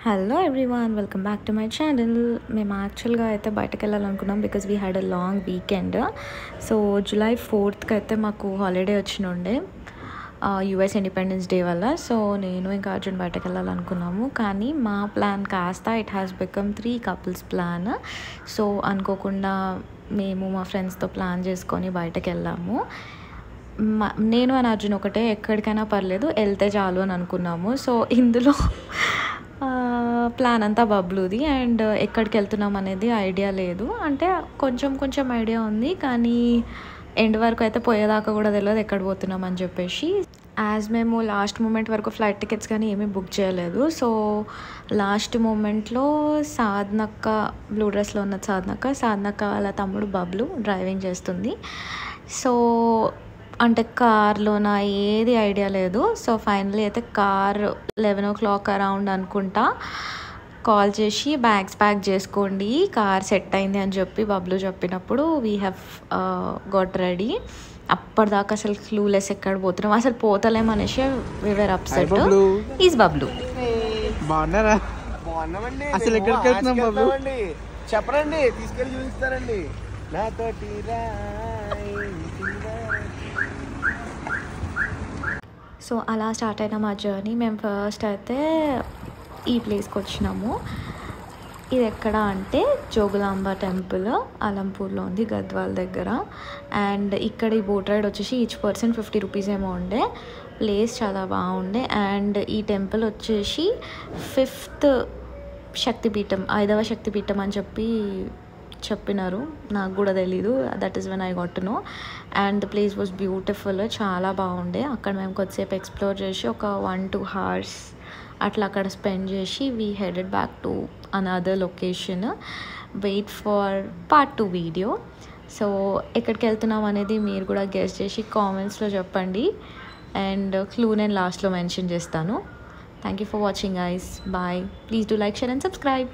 Hello everyone, welcome back to my channel. మేము యాక్చువల్గా అయితే బయటకు వెళ్ళాలనుకున్నాం because we had a long weekend. So July 4th అయితే మాకు హాలిడే వచ్చినుండే యుఎస్ ఇండిపెండెన్స్ డే వల్ల. సో నేను ఇంకా అర్జున్ బయటకు వెళ్ళాలనుకున్నాము, కానీ మా ప్లాన్ కాస్త it has become 3 couples plan. So అనుకోకుండా మేము మా ఫ్రెండ్స్తో ప్లాన్ చేసుకొని బయటకు వెళ్ళాము. నేను అని అర్జున్ ఒకటే, ఎక్కడికైనా పర్లేదు వెళ్తే చాలు అని అనుకున్నాము. సో ఇందులో ప్లాన్ అంతా బబ్లుది, అండ్ ఎక్కడికి వెళ్తున్నాం అనేది ఐడియా లేదు. అంటే కొంచెం ఐడియా ఉంది, కానీ ఎండ్ వరకు అయితే పోయేదాకా కూడా తెలియదు ఎక్కడ పోతున్నాం అని చెప్పేసి. యాజ్ మేము లాస్ట్ మూమెంట్ వరకు ఫ్లైట్ టికెట్స్ కానీ ఏమీ బుక్ చేయలేదు. సో లాస్ట్ మూమెంట్లో సాధనక్క, బ్లూ డ్రెస్లో ఉన్న సాధనక్క వాళ్ళ తమ్ముడు బబ్లు డ్రైవింగ్ చేస్తుంది. సో అంటే కార్లోనా ఏది ఐడియా లేదు. సో ఫైనలీ అయితే కార్ 11 o'clock అరౌండ్ అనుకుంటా కాల్ చేసి బ్యాగ్స్ ప్యాక్ చేసుకోండి, కార్ సెట్ అయింది అని చెప్పి బబ్లు చెప్పినప్పుడు వీ హ్యావ్ గాట్ రెడీ. అప్పటిదాకా అసలు క్లూలెస్ ఎక్కడ పోతున్నాం, అసలు పోతలేమనేసి వి వర్ అప్సెట్. ఈజ్ బబ్లు. బాగున్నారా? అసలు ఎక్కడికి వెళ్తున్నాం బబ్లు? చెప్పరండి, తీసుకెళ్ళి చూపిస్తారండి నాతోటి. సో అలా స్టార్ట్ అయిన మా జర్నీ. మేము ఫస్ట్ అయితే ఈ ప్లేస్కి వచ్చినాము. ఇది ఎక్కడ అంటే జోగులాంబ టెంపుల్, అలంపూర్లో ఉంది, గద్వాల్ దగ్గర. అండ్ ఇక్కడ ఈ బోట్ రైడ్ వచ్చేసి ఈచ్ పర్సన్ 50 rupees ఏమో ఉండే. ప్లేస్ చాలా బాగుండే. అండ్ ఈ టెంపుల్ వచ్చేసి 5th శక్తిపీఠం, 5వ శక్తిపీఠం అని చెప్పినారు. నాకు కూడా తెలీదు. That is when I got to know. And the place was beautiful, చాలా బాగుండే. అక్కడ మేము కొద్దిసేపు ఎక్స్ప్లోర్ చేసి ఒక 1-2 hours అట్లా అక్కడ స్పెండ్ చేసి we headed back to another location. Wait for part 2 video. So ఎక్కడికి వెళ్తున్నాం అనేది మీరు కూడా గెస్ చేసి కామెంట్స్లో చెప్పండి. అండ్ క్లూ నేను లాస్ట్లో మెన్షన్ చేస్తాను. Thank you for watching guys. Bye. Please do like, share and subscribe.